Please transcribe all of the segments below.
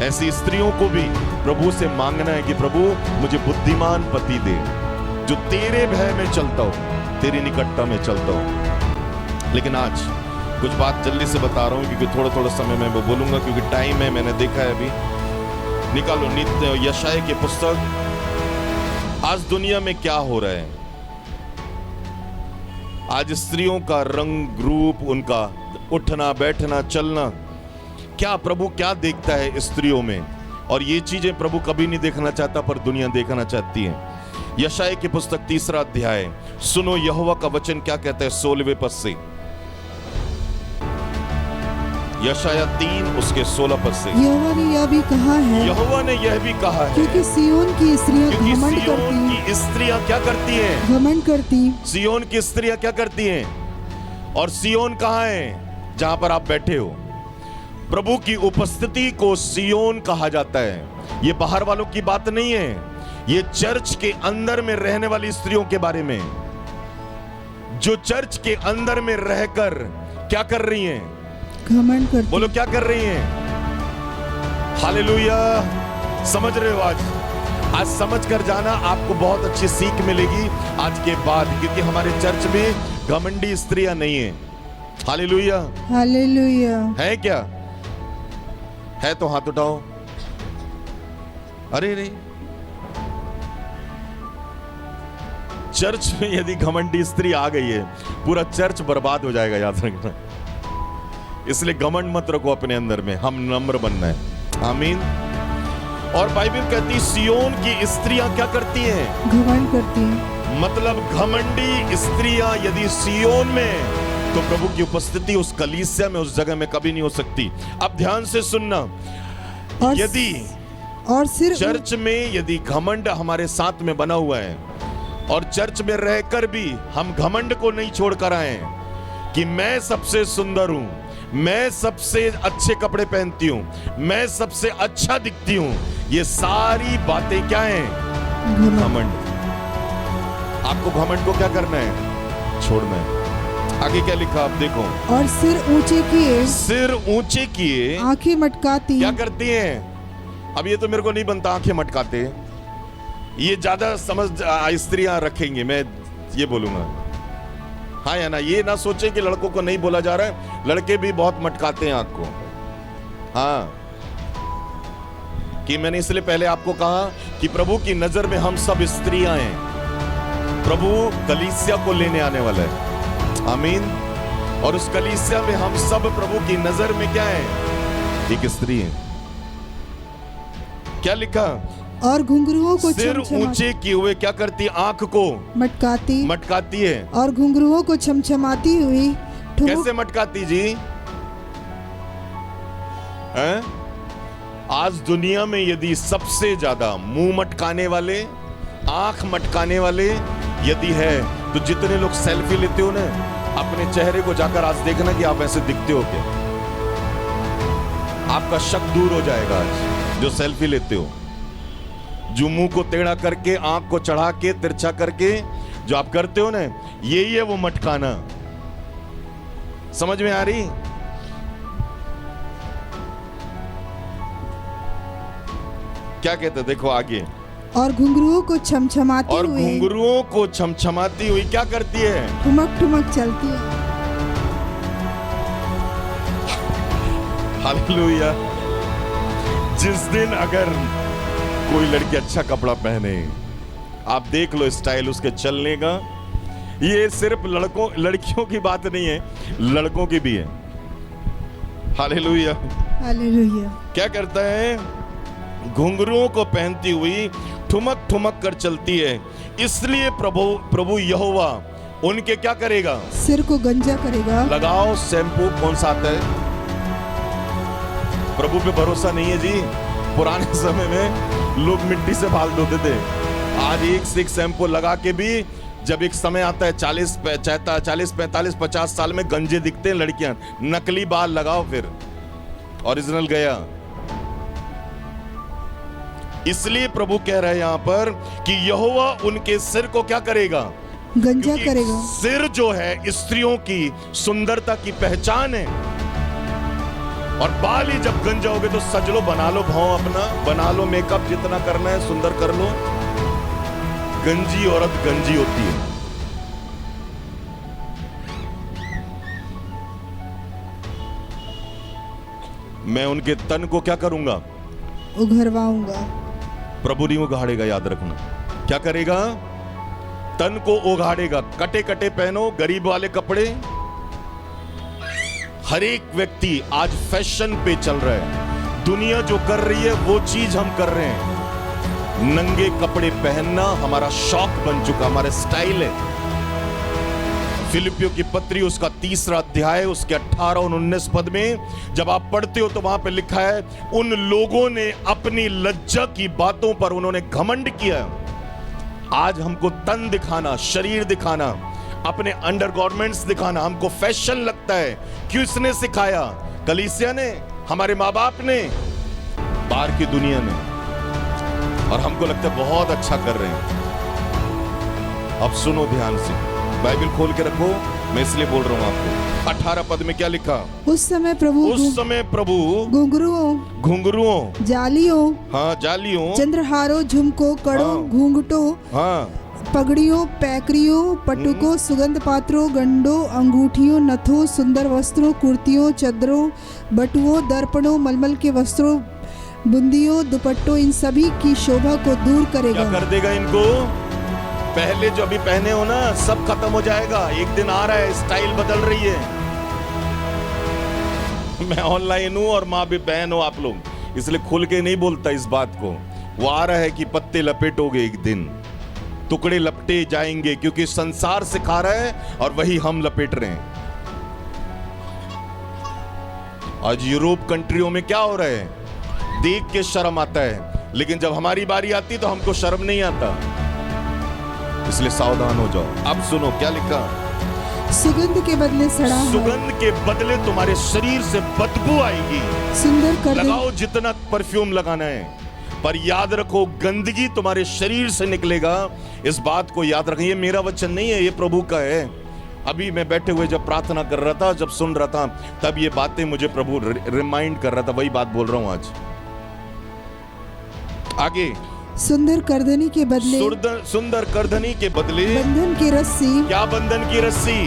ऐसी स्त्रियों को भी प्रभु से मांगना है कि प्रभु मुझे बुद्धिमान पति दे, जो तेरे भय में चलता हो, तेरी निकटता में चलता हो। लेकिन आज कुछ बात जल्दी से बता रहा हूं क्योंकि थोड़ा थोड़ा समय में मैं बोलूंगा, क्योंकि टाइम है, मैंने देखा है। अभी निकालो नित्य यशाया की पुस्तक। आज दुनिया में क्या हो रहा है? आज स्त्रियों का रंग रूप, उनका उठना बैठना चलना, क्या प्रभु क्या देखता है स्त्रियों में? और ये चीजें प्रभु कभी नहीं देखना चाहता, पर दुनिया देखना चाहती है। यशाया की पुस्तक 3 अध्याय, सुनो यहोवा का वचन क्या कहता है 16वें पद से। यशाया 3 उसके 16 पद से। यहोवा ने यह भी कहा है, यहोवा ने यह भी कहा है, क्योंकि सिय्योन की स्त्रियां घमंड सिय्योन करती, की स्त्रियां क्या करती हैं? घमंड करती। सिय्योन की स्त्रियां क्या करती हैं? और सिय्योन कहाँ है? जहां पर आप बैठे हो। प्रभु की उपस्थिति को सिय्योन कहा जाता है। ये बाहर वालों की बात नहीं है, ये चर्च के अंदर में रहने वाली स्त्रियों के बारे में, जो चर्च के अंदर में रहकर क्या कर रही हैं? घमंड करती। बोलो क्या कर रही हैं? हालेलुया। समझ रहे हो? आज समझ कर जाना, आपको बहुत अच्छी सीख मिलेगी आज के बाद, क्योंकि हमारे चर्च में घमंडी स्त्रियां नहीं है। हालेलुया। हालेलुया। है क्या? है तो हाथ उठाओ। अरे रे, चर्च में यदि घमंडी स्त्री आ गई है, पूरा चर्च बर्बाद हो जाएगा, याद रखना। इसलिए घमंड मत रखो अपने अंदर में, हम नम्र बनना है। आमीन। और बाइबल कहती सिय्योन की स्त्रियां क्या करती हैं? घमंड करती। मतलब घमंडी स्त्रियां यदि सिय्योन में, तो प्रभु की उपस्थिति उस कलीसिया में, उस जगह में कभी नहीं हो सकती। अब ध्यान से सुनना, यदि और सिर चर्च में यदि घमंड हमारे साथ में बना हुआ है, और चर्च में रहकर भी हम घमंड को नहीं छोड़कर आए कि मैं सबसे सुंदर हूं, मैं सबसे अच्छे कपड़े पहनती हूं, मैं सबसे अच्छा दिखती हूं, ये सारी बातें क्या हैं? घमंड। आपको घमंड को क्या करना है? छोड़ना है। आगे क्या लिखा आप देखो। और सिर ऊंचे किए, सिर ऊंचे किए, आंखें मटकाती। क्या करती हैं? अब ये तो मेरे को नहीं बनता आंखें मटकाते, ये ज्यादा समझ स्त्रियां रखेंगे, मैं ये बोलूंगा। हाँ या ना? ये ना सोचे कि लड़कों को नहीं बोला जा रहा है, लड़के भी बहुत मटकाते हैं आंख को। हाँ, कि मैंने इसलिए पहले आपको कहा कि प्रभु की नजर में हम सब स्त्रियां हैं। प्रभु कलीसिया को लेने आने वाला है। आमीन। और उस कलीसिया में हम सब प्रभु की नजर में क्या है? एक स्त्री है। क्या लिखा? और घुंघरुओं को सिर ऊंचे किए हुए क्या करती? आंख को मटकाती है। और घुंघरुओं को छमछमाती हुई कैसे मटकाती जी? हैं? आज दुनिया में यदि सबसे ज्यादा मुंह मटकाने वाले, आंख मटकाने वाले यदि है, तो जितने लोग सेल्फी लेते हो ना, अपने चेहरे को जाकर आज देखना कि आप ऐसे दिखते हो क्या। आपका शक दूर हो जाएगा। आज जो सेल्फी लेते हो, जो मुंह को टेढ़ा करके, आंख को चढ़ा के, तिरछा करके जो आप करते हो ना, यही है वो मटकाना। समझ में आ रही? क्या कहते? देखो आगे। और घुंघरुओं को छमछमाती और हुई, घुंघरुओं को छमछमाती हुई क्या करती है? ठुमक ठुमक चलती है। हालेलुया। जिस दिन अगर कोई लड़की अच्छा कपड़ा पहने, आप देख लो स्टाइल उसके चलने का, ये सिर्फ लड़कियों की बात नहीं है, लड़कों की भी है। हालेलुया। हालेलुया। क्या करता है? घुंघरुओं को पहनती हुई ठुमक ठुमक कर चलती है। इसलिए प्रभु यहोवा उनके क्या करेगा? सिर को गंजा करेगा। लगाओ शैम्पू कौन सा आता है? प्रभु पे भरोसा नहीं है जी। पुराने समय में लोग मिट्टी से बाल धोते थे, आज एक से एक शैम्पू लगा के भी जब एक समय आता है 40, 45, 50 साल में गंजे दिखते हैं लड़कियां। नकली बाल लगाओ, फिर ओरिजिनल गया। इसलिए प्रभु कह रहे हैं यहां पर कि यहोवा उनके सिर को क्या करेगा? गंजा करेगा। सिर जो है स्त्रियों की सुंदरता की पहचान है। और बाल ही जब गंजा हो गए तो सज लो, बना लो भाव अपना, बना लो मेकअप जितना करना है, सुंदर कर लो। गंजी औरत गंजी होती है। मैं उनके तन को क्या करूंगा? उघरवाऊंगा। प्रभु नहीं उघाड़ेगा, याद रखना। क्या करेगा? तन को उघाड़ेगा। कटे कटे पहनो, गरीब वाले कपड़े। हर एक व्यक्ति आज फैशन पे चल रहा है। दुनिया जो कर रही है वो चीज हम कर रहे हैं। नंगे कपड़े पहनना हमारा शौक बन चुका, हमारा स्टाइल है। फिलिपियों की पत्री उसका 3 अध्याय उसके 18 और 19 पद में जब आप पढ़ते हो तो वहां पे लिखा है, उन लोगों ने अपनी लज्जा की बातों पर उन्होंने घमंड किया। आज हमको तन दिखाना, शरीर दिखाना, अपने अंडरगारमेंट्स दिखाना हमको फैशन लगता है। क्यों? इसने सिखाया, कलीसिया ने, हमारे माँ बाप ने, बाहर की दुनिया ने, और हमको लगता है बहुत अच्छा कर रहे हैं। अब सुनो ध्यान से, बाइबल खोल के रखो, मैं इसलिए बोल रहा हूं आपको। 18 पद में क्या लिखा? उस समय प्रभु घुंघरुओं, जालियों, हाँ जालियों, चंद्रहारों, झुमकों, कड़ों, हाँ, घूंघटों, हाँ, पगड़ियों, पैकरियों, पटुकों, सुगंध पात्रों, गंडों, अंगूठियों, नथों, सुंदर वस्त्रों, कुर्तियों, चद्दरों, बटुओं, दर्पणों, मलमल के वस्त्रों, बुंदियों, दुपट्टों, इन सभी की शोभा को दूर करेगा। क्या कर देगा इनको? पहले जो अभी पहने हो ना, सब खत्म हो जाएगा। एक दिन आ रहा है, स्टाइल बदल रही है। मैं ऑनलाइन हूं और माँ भी बहन हो आप लोग, इसलिए खुल के नहीं बोलता इस बात को। वो आ रहा है कि पत्ते लपेटोगे, एक दिन टुकड़े लपटे जाएंगे, क्योंकि संसार सिखा रहा है और वही हम लपेट रहे हैं। आज यूरोप कंट्रियों में क्या हो रहा है, देख के शर्म आता है, लेकिन जब हमारी बारी आती तो हमको शर्म नहीं आता। इसलिए सावधान हो जाओ। अब सुनो क्या लिखा? सुगंध के बदले सड़ा है, सुगंध के बदले तुम्हारे शरीर से बदबू आएगी। सुंदर कर लगाओ जितना परफ्यूम लगाना है, पर याद रखो गंदगी तुम्हारे शरीर से निकलेगा। इस बात को याद रखिए। ये मेरा वचन नहीं है, ये प्रभु का है। अभी मैं बैठे हुए जब प्रार्थना कर रहा था, जब सुन रहा था, तब ये बातें मुझे प्रभु रिमाइंड कर रहा था। वही बात बोल रहा हूं आज। आगे, सुंदर करधनी के बदले, सुंदर करधनी के बदले बंधन की रस्सी। क्या बंधन की रस्सी?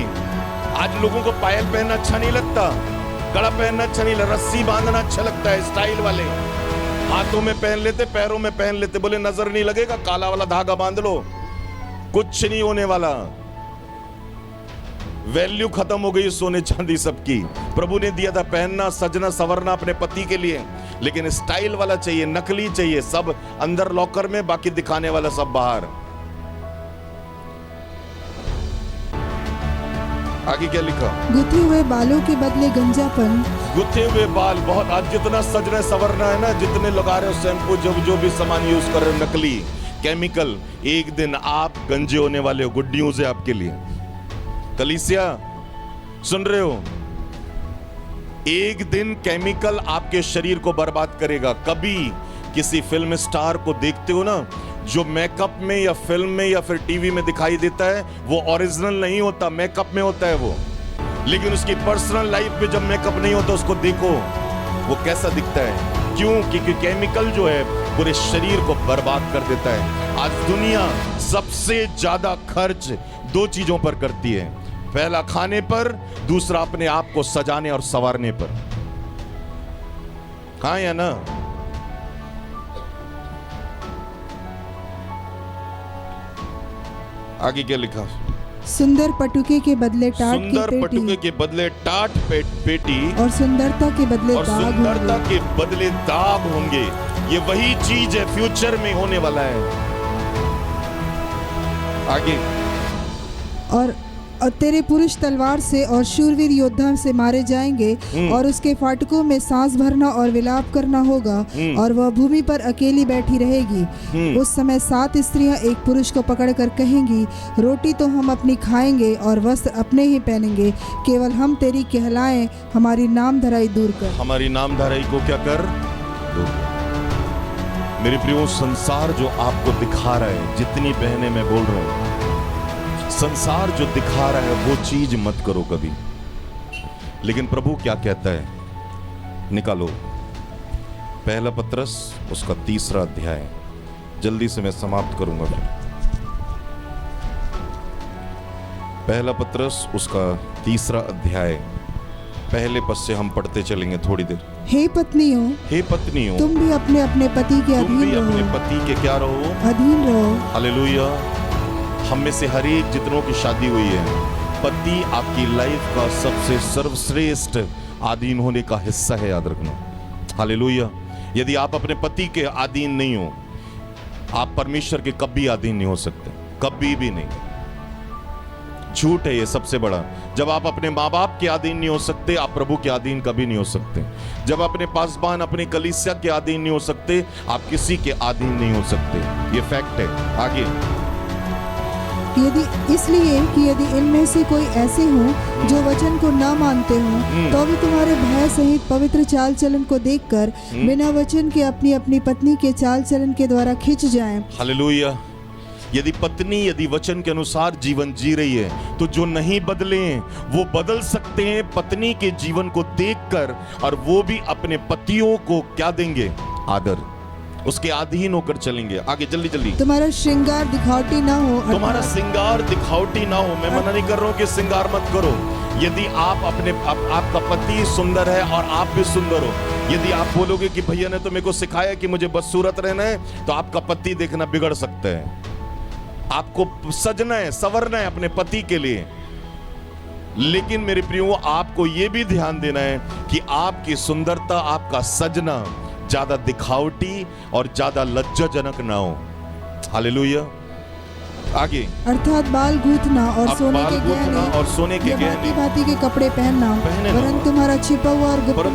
आज लोगों को पायल पहनना अच्छा नहीं लगता, कड़ा पहनना अच्छा नहीं लगता, रस्सी बांधना अच्छा लगता है। स्टाइल वाले हाथों में पहन लेते, पैरों में पहन लेते, बोले नजर नहीं लगेगा, काला वाला धागा बांध लो, कुछ नहीं होने वाला। वैल्यू खत्म हो गई सोने चांदी सबकी। प्रभु ने दिया था पहनना, सजना, संवरना अपने पति के लिए, लेकिन स्टाइल वाला चाहिए, नकली चाहिए। सब अंदर लॉकर में, बाकी दिखाने वाला सब बाहर। आगे क्या लिखा? गुथे हुए बालों के बदले गंजापन। गुथे हुए बाल बहुत, आज जितना सजना संवरना है ना, जितने लगा रहे हो शैम्पू, जो भी सामान यूज कर रहे हो, नकली, केमिकल, एक दिन आप गंजे होने वाले हो। गुड न्यूज है आपके लिए। कलीसिया सुन रहे हो? एक दिन केमिकल आपके शरीर को बर्बाद करेगा। कभी किसी फिल्म स्टार को देखते हो ना, जो मेकअप में या फिल्म में या फिर टीवी में दिखाई देता है, वो ओरिजिनल नहीं होता, मेकअप में होता है वो। लेकिन उसकी पर्सनल लाइफ में जब मेकअप नहीं होता, उसको देखो वो कैसा दिखता है। क्यों? क्योंकि केमिकल जो है पूरे शरीर को बर्बाद कर देता है। आज दुनिया सबसे ज्यादा खर्च 2 चीजों पर करती है, पहला खाने पर, दूसरा अपने आप को सजाने और संवारने पर। हाँ या ना? आगे क्या लिखा? सुंदर पटुके के बदले टाट की सुंदर पेटी, पटुके के बदले टाट पेटी, और सुंदरता के बदले और दाग सुंदरता होंगे। के बदले दाग होंगे। ये वही चीज है, फ्यूचर में होने वाला है। आगे, और तेरे पुरुष तलवार से और शूरवीर योद्धा से मारे जाएंगे, और उसके फाटकों में सांस भरना और विलाप करना होगा, और वह भूमि पर अकेली बैठी रहेगी। उस समय 7 स्त्रियां एक पुरुष को पकड़कर कहेंगी, रोटी तो हम अपनी खाएंगे और वस्त्र अपने ही पहनेंगे, केवल हम तेरी कहलाएं, हमारी नामधराई दूर कर। हमारी नामधराई को क्या कर? दूर कर। मेरे प्रियो, संसार जो आपको दिखा रहा है, जितनी बहनें मैं बोल रहा हूं, संसार जो दिखा रहा है वो चीज मत करो कभी। लेकिन प्रभु क्या कहता है? निकालो पहला पत्रस उसका 3 अध्याय। जल्दी से मैं समाप्त करूंगा फिर। पहला पत्रस उसका 3 अध्याय पहले पद से हम पढ़ते चलेंगे थोड़ी देर। हे पत्नियों, हे पत्नियों, तुम भी अपने अपने पति के तुम भी अधीन अपने रहो। पति के क्या रहो? अधीन रहो। हालेलुया। हम में से हर एक जितनों की शादी हुई है, पति आपकी लाइफ का सबसे सर्वश्रेष्ठ अधीन होने का हिस्सा है, याद रखना। हालेलुया। यदि आप अपने पति के अधीन नहीं हो, आप परमेश्वर के कभी अधीन नहीं हो सकते, कभी भी नहीं। झूठ है ये सबसे बड़ा। जब आप अपने माँ बाप के अधीन नहीं हो सकते, आप प्रभु के अधीन कभी नहीं हो सकते। जब अपने पासबान, अपने कलीसिया के अधीन नहीं हो सकते, आप किसी के अधीन नहीं हो सकते। ये फैक्ट है। आगे, यदि इनमें से कोई ऐसे हो जो वचन को ना मानते हो, तो भी तुम्हारे भय सहित पवित्र चाल चलन को देखकर बिना वचन के अपनी अपनी पत्नी के चाल चलन के द्वारा खिंच जाएं। हालेलुया। यदि पत्नी यदि वचन के अनुसार जीवन जी रही है, तो जो नहीं बदले हैं वो बदल सकते हैं पत्नी के जीवन को देखकर, और वो भी अपने पतियों को क्या देंगे? आदर, उसके अधीन होकर चलेंगे। आगे जल्दी जल्दी। तुम्हारा श्रृंगार दिखावटी ना हो। तुम्हारा श्रृंगार दिखावटी ना हो। मैं मना नहीं कर रहा हूं कि श्रृंगार मत करो। यदि आप आपका पति सुंदर है और आप भी सुंदर हो, यदि आप बोलोगे कि भैया ने तो मेरे को सिखाया कि मुझे बदसूरत रहना है, तो आपका पति देखना बिगड़ सकता है। आपको सजना है, संवरना है अपने पति के लिए। लेकिन मेरे प्रियो, आपको यह भी ध्यान देना है कि आपकी सुंदरता, आपका सजना ज्यादा दिखावटी और ज्यादा लज्जाजनक ना हो। हालेलुया। आगे, अर्थात बाल गूंथना और सोने के गहने और सोने के गहने, भांति के कपड़े पहनना, वरन तुम्हारा छिपा हुआ और गुप्त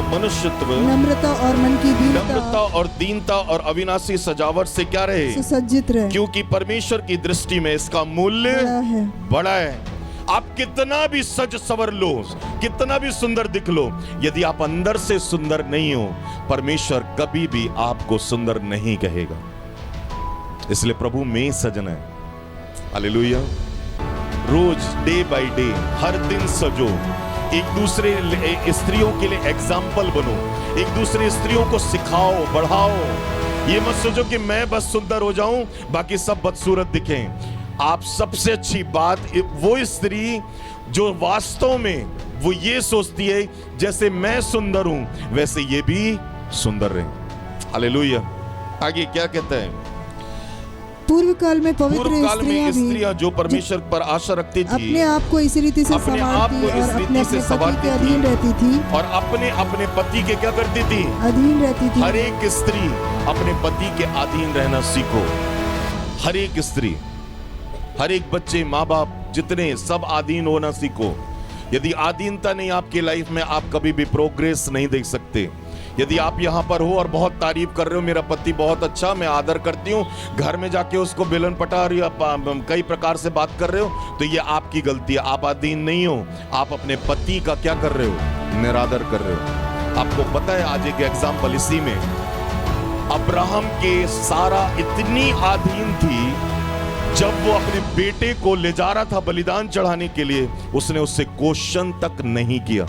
मनुष्यत्व, नम्रता और मन की नम्रता और दीनता और अविनाशी सजावट से क्या रहे? सुसज्जित रहे, क्योंकि परमेश्वर की दृष्टि में इसका मूल्य बड़ा है। आप कितना भी सज सवर लो, कितना भी सुंदर दिख लो, यदि आप अंदर से सुंदर नहीं हो, परमेश्वर कभी भी आपको सुंदर नहीं कहेगा। इसलिए प्रभु में सजना है। Hallelujah. Rose day by day, हर दिन सजो। एक दूसरे स्त्रियों के लिए एग्जाम्पल बनो। एक दूसरे स्त्रियों को सिखाओ, बढ़ाओ। ये मत सोचो कि मैं बस सुंदर हो जाऊं, बाकी सब बदसूरत दिखें। आप सबसे अच्छी बात, वो स्त्री जो वास्तव में वो ये सोचती है जैसे मैं सुंदर हूं, वैसे ये भी सुंदर रहे। हालेलुया। आगे क्या कहता है? पूर्व काल में पवित्र स्त्रियां जो परमेश्वर पर आशा रखती थी, अपने आप को इसी रीति से अपने आप को इस रीति से संवारती अधीन रहती थी और अपने अपने पति के क्या करती थी? अधीन रहती थी। हर एक स्त्री अपने पति के अधीन रहना सीखो। हर एक स्त्री, हर एक बच्चे, माँ बाप जितने, सब अधीन होना सीखो। यदि अधीनता नहीं आपकी लाइफ में, आप कभी भी प्रोग्रेस नहीं देख सकते। यदि आप यहाँ पर हो और बहुत तारीफ कर रहे हो, मेरा पति बहुत अच्छा, मैं आदर करती हूँ, घर में जाके उसको बेलन पटा रही हो, कई प्रकार से बात कर रहे हो, तो ये आपकी गलती है। आप अधीन नहीं हो, आप अपने पति का क्या कर रहे हो? निरादर कर रहे हो। आपको पता है, आज एक एग्जाम्पल इसी में, अब्राहम के सारा इतनी अधीन थी, जब वो अपने बेटे को ले जा रहा था बलिदान चढ़ाने के लिए, उसने उससे क्वेश्चन तक नहीं किया,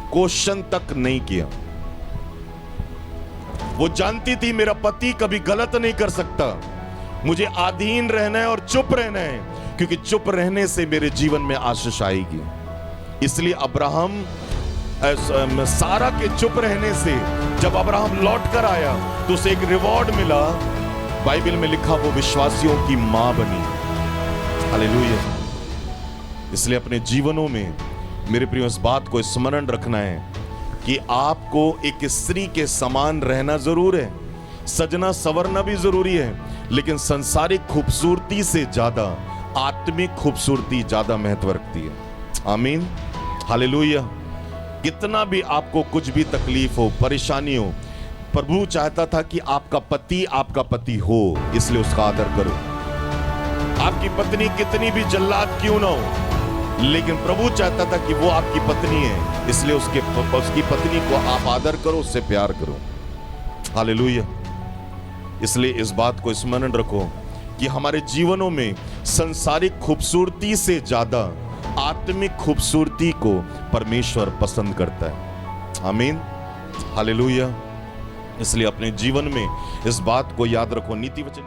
क्वेश्चन तक नहीं किया। वो जानती थी मेरा पति कभी गलत नहीं कर सकता, मुझे अधीन रहना है और चुप रहना है, क्योंकि चुप रहने से मेरे जीवन में आशीष आएगी। इसलिए अब्राहम, सारा के चुप रहने से जब अब्राहम लौट कर आया तो उसे एक रिवॉर्ड मिला। बाइबल में लिखा, वो विश्वासियों की मां बनी। हालेलुया। इसलिए अपने जीवनों में मेरे प्रियो इस बात को स्मरण रखना है कि आपको एक स्त्री के समान रहना जरूर है, सजना संवरना भी जरूरी है, लेकिन सांसारिक खूबसूरती से ज्यादा आत्मिक खूबसूरती ज्यादा महत्व रखती है। आमीन। हालेलुया। कितना भी आपको कुछ भी तकलीफ हो, परेशानी हो, प्रभु चाहता था कि आपका पति हो, इसलिए उसका आदर करो। आपकी पत्नी कितनी भी जल्लाद क्यों ना हो, लेकिन प्रभु चाहता था कि वो आपकी पत्नी है, इसलिए उसकी पत्नी को आप आदर करो, उससे प्यार करो। हालेलुया। इसलिए इस बात को स्मरण रखो कि हमारे जीवनों में संसारिक खूबसूरती से ज्यादा आत्मिक खूबसूरती को परमेश्वर पसंद करता है। आमीन, हालेलुया। इसलिए अपने जीवन में इस बात को याद रखो। नीति वचन